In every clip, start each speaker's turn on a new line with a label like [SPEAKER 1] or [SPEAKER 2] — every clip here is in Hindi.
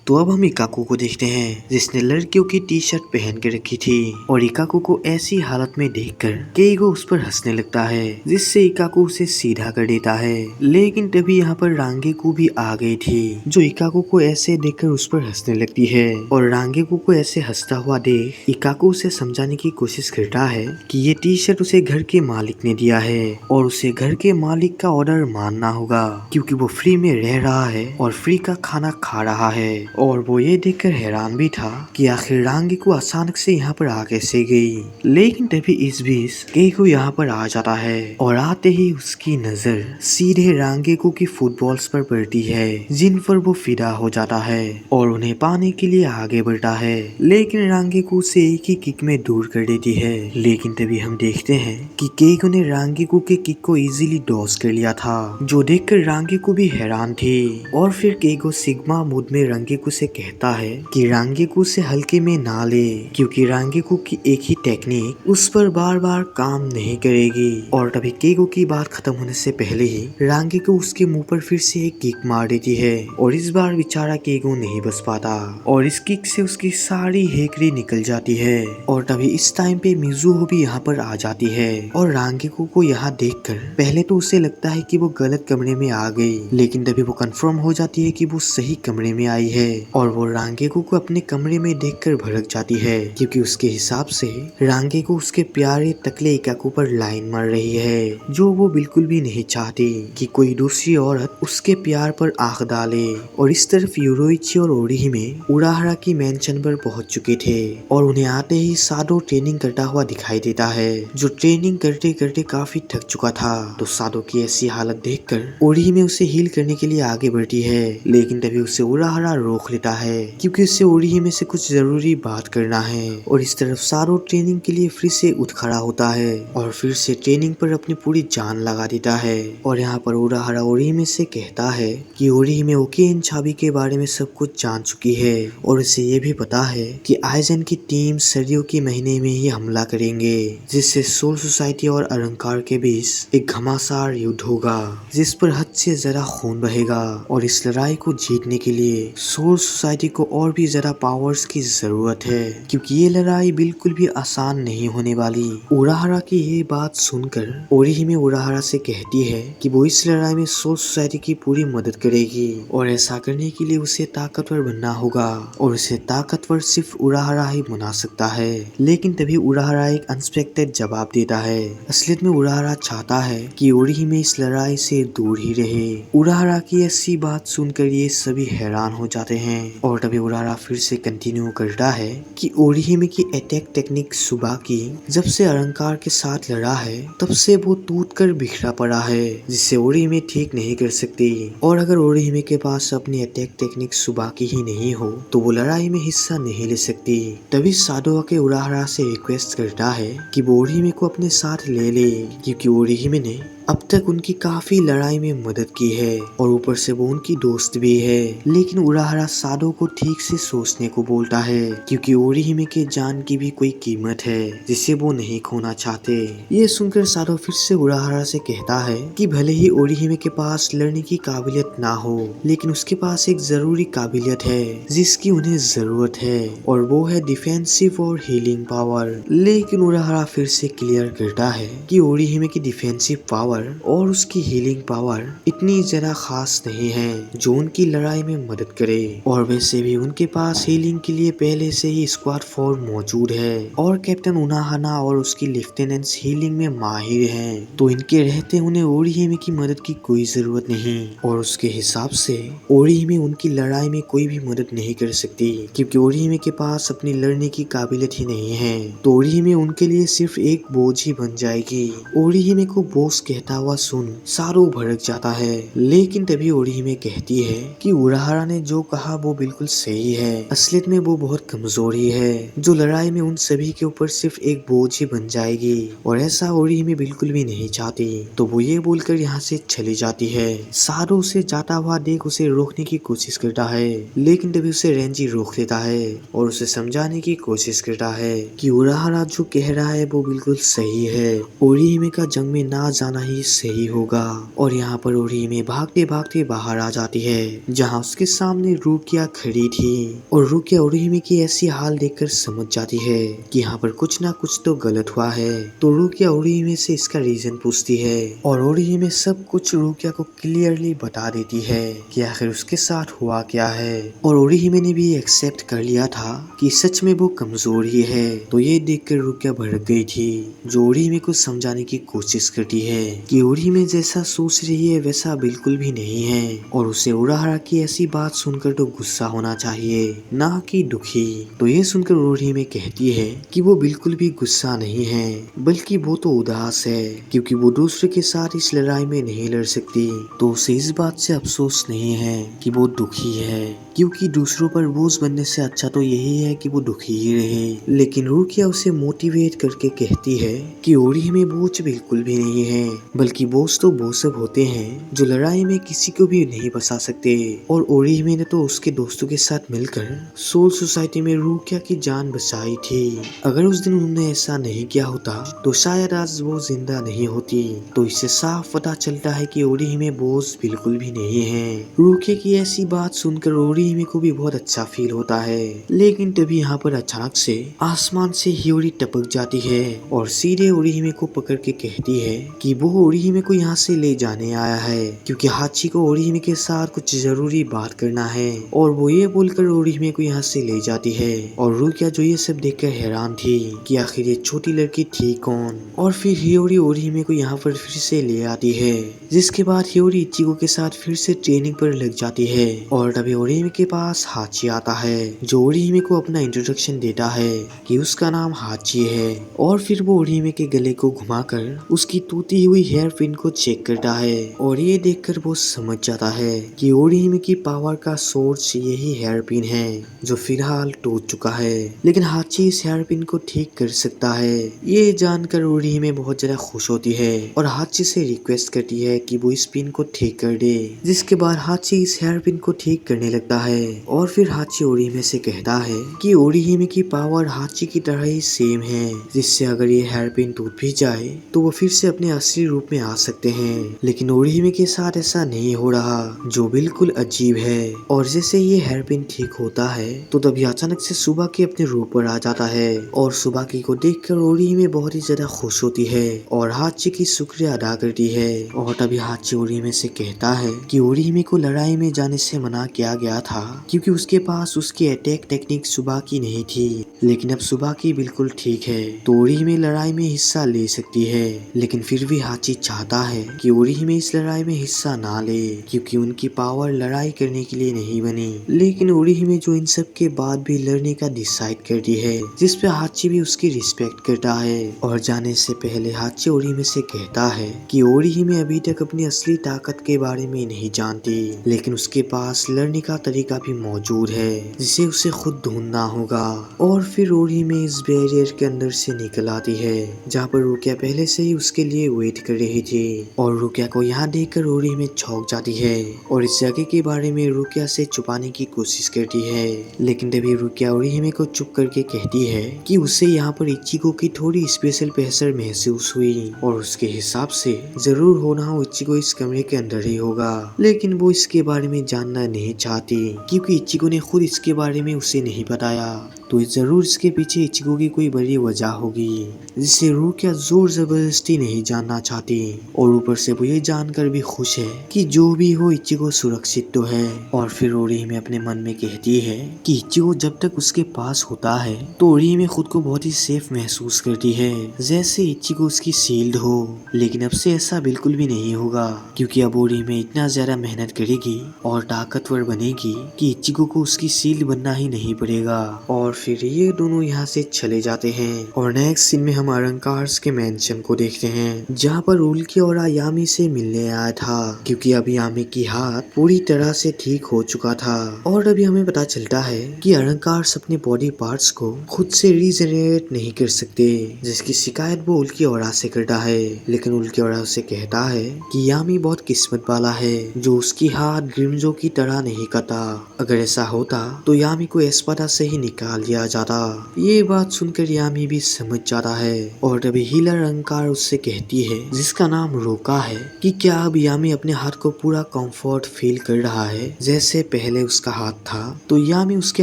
[SPEAKER 1] तो अब हम इकाको को देखते हैं जिसने लड़कियों की टी शर्ट पहन के रखी थी और इकाको को ऐसी हालत में देखकर केइगो उस पर हंसने लगता है जिससे इकाको उसे सीधा कर देता है। लेकिन तभी यहाँ पर रांगेको भी आ गई थी जो इकाको को ऐसे देखकर उस पर हंसने लगती है और रांगेको को ऐसे हंसता हुआ देख इकाको उसे समझाने की कोशिश करता है कि ये टी शर्ट उसे घर के मालिक ने दिया है और उसे घर के मालिक का ऑर्डर मानना होगा क्योंकि वो फ्री में रह रहा है और फ्री का खाना खा रहा है। और वो ये देखकर हैरान भी था कि आखिर रांगेको अचानक से यहाँ पर आ कैसे गई। लेकिन तभी इस बीच केइगो यहाँ पर आ जाता है और आते ही उसकी नजर सीधे रांगेको की फुटबॉल्स पर पड़ती है जिन पर वो फिदा हो जाता है और उन्हें पाने के लिए आगे बढ़ता है। लेकिन रांगेको उसे एक ही किक में दूर कर देती है। लेकिन तभी हम देखते हैं कि केइगो ने रांगेको के किक को इजीली डॉज कर लिया था जो देखकर रांगेको भी हैरान थी। और फिर केइगो सिग्मा मूड में रांगेको से कहता है कि रांगेको से हल्के में ना ले क्योंकि रांगेको की एक ही टेक्निक उस पर बार बार काम नहीं करेगी। और तभी केइगो की बात खत्म होने से पहले ही रांगेको उसके मुंह पर फिर से एक किक मार देती है और इस बार बेचारा केइगो नहीं बच पाता और इस किक से उसकी सारी हेकड़ी निकल जाती है। और तभी इस टाइम पे मिजुहो भी यहाँ पर आ जाती है और रांगेको को यहाँ देखकर पहले तो उसे लगता है कि वो गलत कमरे में आ गई लेकिन तभी वो कंफर्म हो जाती है कि वो सही कमरे में आई है और वो रांगेको को अपने कमरे में देखकर भड़क जाती है क्योंकि उसके हिसाब से रांगेको उसके प्यारे तकले इकाको पर लाइन मार रही है जो वो बिल्कुल भी नहीं चाहती कि कोई दूसरी औरत उसके प्यार पर आंख डाले। और इस तरफ योरोइची और ओरिहिमे उराहारा की मेंशन पर पहुंच चुके थे और उन्हें आते ही सादो ट्रेनिंग करता हुआ दिखाई देता है जो ट्रेनिंग करते करते काफी थक चुका था। तो सादो की ऐसी हालत देखकर ओरिहिमे उसे हील करने के लिए आगे बढ़ती है लेकिन तभी उसे उराहारा रोक लेता है क्योंकि उससे ओरिहिमे से कुछ जरूरी बात करना है। और इस तरफ सारो ट्रेनिंग के लिए फिर से उठ खड़ा होता है और फिर से ट्रेनिंग पर अपनी पूरी जान लगा देता है। और यहाँ पर उराहारा ओरिहिमे से कहता है कि ओरिहिमे ओकेन छाबी के बारे में सब कुछ जान चुकी है और उसे ये भी पता है कि आइजन की टीम सर्दियों के महीने में ही हमला करेंगे जिससे सोल सोसाइटी और अरंकार के बीच एक घमासान युद्ध होगा जिस पर हद से ज्यादा खून बहेगा। और इस लड़ाई को जीतने के लिए सोल सोसाइटी को और भी ज्यादा पावर्स की जरूरत है क्योंकि ये लड़ाई बिल्कुल भी आसान नहीं होने वाली। उराहारा की ये बात सुनकर ओरिहिमे उराहारा से कहती है कि वो इस लड़ाई में सोल सोसाइटी की पूरी मदद करेगी और ऐसा करने के लिए उसे ताकतवर बनना होगा और उसे ताकतवर सिर्फ उराहारा ही बना सकता है। लेकिन तभी उराहारा एक अनएक्सपेक्टेड जवाब देता है। असलियत में उराहारा चाहता है कि ओरिहिमे इस लड़ाई से दूर ही रहे। उराहारा की ऐसी बात सुनकर ये सभी हैरान हो जाते हैं और तभी उराहारा फिर से कंटिन्यू करता है कि ओरिहिमे की अटैक टेक्निक सुबाकी जब से अरंकार के साथ लड़ा है तब से वो टूट कर बिखरा पड़ा है जिससे ओरिहिमे ठीक नहीं कर सकती। और अगर ओरिहिमे के पास अपनी अटैक टेक्निक सुबाकी ही नहीं हो तो वो लड़ाई में हिस्सा नहीं ले सकती। तभी सादो आके उराहारा से रिक्वेस्ट करता है कि वो ओरिहिमे को अपने साथ ले ले क्योंकि ओरिहिमे ने अब तक उनकी काफी लड़ाई में मदद की है और ऊपर से वो उनकी दोस्त भी है। लेकिन उराहारा सादो को ठीक से सोचने को बोलता है क्योंकि ओरिहिमे के जान की भी कोई कीमत है जिसे वो नहीं खोना चाहते। ये सुनकर सादो फिर से उराहारा से कहता है कि भले ही ओरिहिमे के पास लड़ने की काबिलियत ना हो लेकिन उसके पास एक जरूरी काबिलियत है जिसकी उन्हें जरूरत है और वो है डिफेंसिव और हीलिंग पावर। लेकिन उराहारा फिर से क्लियर करता है कि ओरिहिमे की डिफेंसिव पावर और उसकी हीलिंग पावर इतनी ज्यादा खास नहीं है जो उनकी लड़ाई में मदद करे और वैसे भी उनके पास हीलिंग के लिए पहले से ही स्क्वाड 4 मौजूद है और कैप्टन उनाहाना और उसकी लेफ्टिनेंट्स हीलिंग में माहिर हैं। तो इनके रहते उन्हें ओरिहिमे की मदद की कोई जरूरत नहीं और उसके हिसाब से ओरिहिमे उनकी लड़ाई में कोई भी मदद नहीं कर सकती क्योंकि ओरिहिमे के पास अपनी लड़ने की काबिलियत ही नहीं है। तो ओरिहिमे उनके लिए सिर्फ एक बोझ ही बन जाएगी। ओरिहिमे को बॉस कहता हुआ सुन सारो भड़क जाता है लेकिन तभी ओरिहिमे कहती है कि उराहारा ने जो कहा वो बिल्कुल सही है। असलियत में वो बहुत कमजोर ही है जो लड़ाई में उन सभी के ऊपर सिर्फ एक बोझ ही बन जाएगी और ऐसा ओरिहिमे बिल्कुल भी नहीं चाहती। तो वो ये बोलकर यहाँ से चली जाती है। सारो उसे जाता हुआ देख उसे रोकने की कोशिश करता है लेकिन तभी उसे रेंजी रोक लेता है और उसे समझाने की कोशिश करता है कि उराहारा जो कह रहा है वो बिल्कुल सही है। ओरिहिमे का जंग में ना जाना ही ही सही होगा। और यहाँ पर ओरिहिमे भागते भागते बाहर आ जाती है जहाँ उसके सामने रुकिया खड़ी थी। और रुकिया ओरिहिमे की ऐसी हाल देखकर समझ जाती है कि यहाँ पर कुछ ना कुछ तो गलत हुआ है। तो रुकिया ओरिहिमे से इसका रीजन पूछती है और ओरिहिमे सब कुछ रुकिया को क्लियरली बता देती है कि आखिर उसके साथ हुआ क्या है। और ओरिहिमे ने भी एक्सेप्ट कर लिया था कि सच में वो कमजोर ही है। तो ये देखकर रुकिया भड़क गई थी, जो ओरिहिमे को समझाने की कोशिश करती है कि ओरिहिमे जैसा सोच रही है वैसा बिल्कुल भी नहीं है। और उसे उराहरा की ऐसी बात सुनकर तो गुस्सा होना चाहिए, ना कि दुखी। तो ये सुनकर ओरिहिमे कहती है कि वो बिल्कुल भी गुस्सा नहीं है, बल्कि वो तो उदास है, क्योंकि वो दूसरे के साथ इस लड़ाई में नहीं लड़ सकती। तो उसे इस बात से अफसोस नहीं है कि वो दुखी है, क्योंकि दूसरों पर बोझ बनने से अच्छा तो यही है कि वो दुखी ही रहे। लेकिन रुकिया उसे मोटिवेट करके कहती है कि ओरिहिमे बोझ बिल्कुल भी नहीं है, बल्कि बोझ तो वो सब होते हैं जो लड़ाई में किसी को भी नहीं बचा सकते। और ओरिहिमे ने तो उसके दोस्तों के साथ मिलकर सोल सोसाइटी में रुकिया की जान बचाई थी। अगर उस दिन उन्होंने ऐसा नहीं किया होता तो शायद आज वो जिंदा नहीं होती। तो इससे साफ पता चलता है कि ओरिहिमे बोझ बिल्कुल भी नहीं है। रुकिया की ऐसी बात सुनकर ओरिहिमे को भी बहुत अच्छा फील होता है। लेकिन तभी यहाँ पर अचानक से आसमान से हियोरी टपक जाती है और सीधे ओरिहिमे को पकड़ के कहती है कि वो ओरिहिमे को यहाँ से ले जाने आया है, क्योंकि हाची को ओरिहिमे के साथ कुछ जरूरी बात करना है। और वो ये बोलकर ओरिहिमे को यहाँ से ले जाती है। और रुकिया जो ये सब देखकर हैरान थी कि आखिर ये छोटी लड़की थी कौन। और फिर हियोरी ओरिहिमे को यहाँ पर फिर से ले आती है, जिसके बाद हियोरी इचिगो के साथ फिर से ट्रेनिंग पर लग जाती है। और तभी ओरिहिमे के पास हाची आता है, जो ओरिहिमे को अपना इंट्रोडक्शन देता है कि उसका नाम हाची है। और फिर वो ओरिहिमे के गले को घुमाकर उसकी टूटी हुई हेयर पिन को चेक करता है। और ये देखकर वो समझ जाता है कि ओरिहिमे की पावर का सोर्स यही हेयर पिन है, जो फिलहाल टूट चुका है। लेकिन हाची इस हेयर पिन को ठीक कर सकता है। ये जानकर ओरिहिमे बहुत ज्यादा खुश होती है और हाची से रिक्वेस्ट करती है कि वो इस पिन को ठीक कर दे। जिसके बाद हाची इस हेयर पिन को ठीक करने लगता है। और फिर हाची ओरिहिमे से कहता है कि ओरिहिमे की पावर हाची की तरह ही सेम है, जिससे अगर ये हेयर पिन टूट भी जाए तो वो फिर से अपने असली रूप में आ सकते हैं। लेकिन ओरिहिमे के साथ ऐसा नहीं हो रहा, जो बिल्कुल अजीब है। और जैसे ये हेयर पिन ठीक होता है तो तभी अचानक से सुबाकी अपने रूप पर आ जाता है। और सुबाकी को देखकर ओरिहिमे बहुत ही ज्यादा खुश होती है और हाची की शुक्रिया अदा करती है। और तभी हाची ओरिहिमे से कहता है कि ओरिहिमे को लड़ाई में जाने से मना किया गया था, क्योंकि उसके पास उसकी अटैक टेक्निक सुबाकी नहीं थी। लेकिन अब सुबाकी बिल्कुल ठीक है, तो ओरिहिमे लड़ाई में हिस्सा ले सकती है। लेकिन फिर भी हाची चाहता है कि ओरिहिमे इस लड़ाई में हिस्सा ना ले, क्योंकि उनकी पावर लड़ाई करने के लिए नहीं बनी। लेकिन ओरिहिमे जो इन सब के बाद भी लड़ने का डिसाइड करती है, जिसपे हाची भी उसकी रिस्पेक्ट करता है। और जाने से पहले हाची ओरिहिमे से कहता है कि ओरिहिमे अभी तक अपनी असली ताकत के बारे में नहीं जानती, लेकिन उसके पास लड़ने का तरीका भी मौजूद है, जिसे उसे खुद ढूंढना होगा। और फिर ओरिहिमे इस बैरियर के अंदर से निकल आती है, जहाँ पर रुकिया पहले से ही उसके लिए वेट कर रही थी। और रुकिया को यहाँ देखकर ओरिहिमे चौंक जाती है और इस जगह के बारे में रुकिया से छुपाने की कोशिश करती है। लेकिन तभी रुकिया ओरिहिमे को चुप करके कहती है कि उसे यहाँ पर इचिगो की थोड़ी स्पेशल पहचान महसूस हुई और उसके हिसाब से जरूर होना हो इचिगो इस कमरे के अंदर ही होगा। लेकिन वो इसके बारे में जानना नहीं चाहती, क्योंकि इचिगो ने खुद इसके बारे में उसे नहीं बताया। तो जरूर इसके पीछे इचिगो की कोई बड़ी वजह होगी, जिसे रुकिया जोर जबरदस्ती नहीं जानना चाहती। और ऊपर से वो ये जानकर भी खुश है कि जो भी हो इचिगो सुरक्षित तो है। और फिर ओरिहिमे अपने मन में कहती है कि इचिगो जब तक उसके पास होता है तो ओरिहिमे खुद को बहुत ही सेफ महसूस करती है, जैसे इचिगो उसकी शील्ड हो। लेकिन अब से ऐसा बिल्कुल भी नहीं होगा, क्योंकि अब ओरिहिमे इतना ज्यादा मेहनत करेगी और ताकतवर बनेगी कि इचिगो को उसकी शील्ड बनना ही नहीं पड़ेगा। और फिर ये दोनों यहाँ से चले जाते हैं और नेक्स्ट सीन में हम अरंकार्स के मेंशन को देखते हैं, जहाँ पर उल्की और यामी से मिलने आया था, क्योंकि अभी यामी की हाथ पूरी तरह से ठीक हो चुका था। और अभी हमें पता चलता है कि अरंकार्स अपने बॉडी पार्ट्स को खुद से रीजनरेट नहीं कर सकते, जिसकी शिकायत वो उल्की और से करता है। लेकिन उल्की और से कहता है कि यामी बहुत किस्मत वाला है, जो उसकी हाथ ग्रिमजो की तरह नहीं कटा। अगर ऐसा होता तो यामी को एस्पादा से ही निकाल दिया जाता। ये बात सुनकर यामी भी समझ जाता है। और तभी हीलर अरंकार उससे कहती है, जिसका नाम रोका है कि क्या अब यामी अपने हाथ को पूरा कंफर्ट फील कर रहा है जैसे पहले उसका हाथ था। तो यामी उसके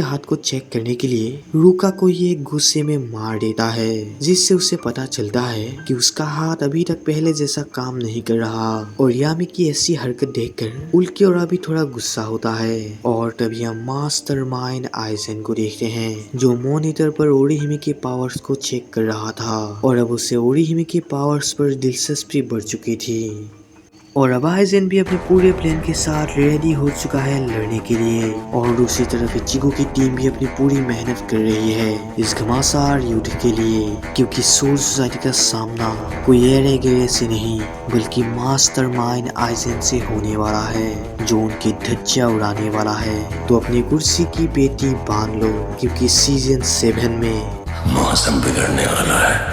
[SPEAKER 1] हाथ को चेक करने के लिए रोका को ये गुस्से में मार देता है, जिससे उसे पता चलता है कि उसका हाथ अभी तक पहले जैसा काम नहीं कर रहा। और यामी की ऐसी हरकत देखकर उल्के और भी थोड़ा गुस्सा होता है। और तभी हम मास्टरमाइंड आइजेन को देखते हैं जो मॉनिटर पर ओरिहिमे के पावर्स को चेक कर रहा था और अब उसे ओरिहिमे के पावर्स पर दिलचस्पी बढ़ चुकी थी। और अब आइजेन भी अपने पूरे प्लान के साथ रेडी हो चुका है लड़ने के लिए। और दूसरी तरफ इचिगो की टीम भी अपनी पूरी मेहनत कर रही है इस घमासान युद्ध के लिए, क्योंकि सोल सोसाइटी का सामना कोई एरे गैरे से नहीं बल्कि मास्टरमाइंड आइजेन से होने वाला है जो उनकी धज्जियां उड़ाने वाला है। तो अपनी कुर्सी की पेटी बांध लो क्योंकि सीजन 7 में
[SPEAKER 2] मौसम बिगड़ने वाला है।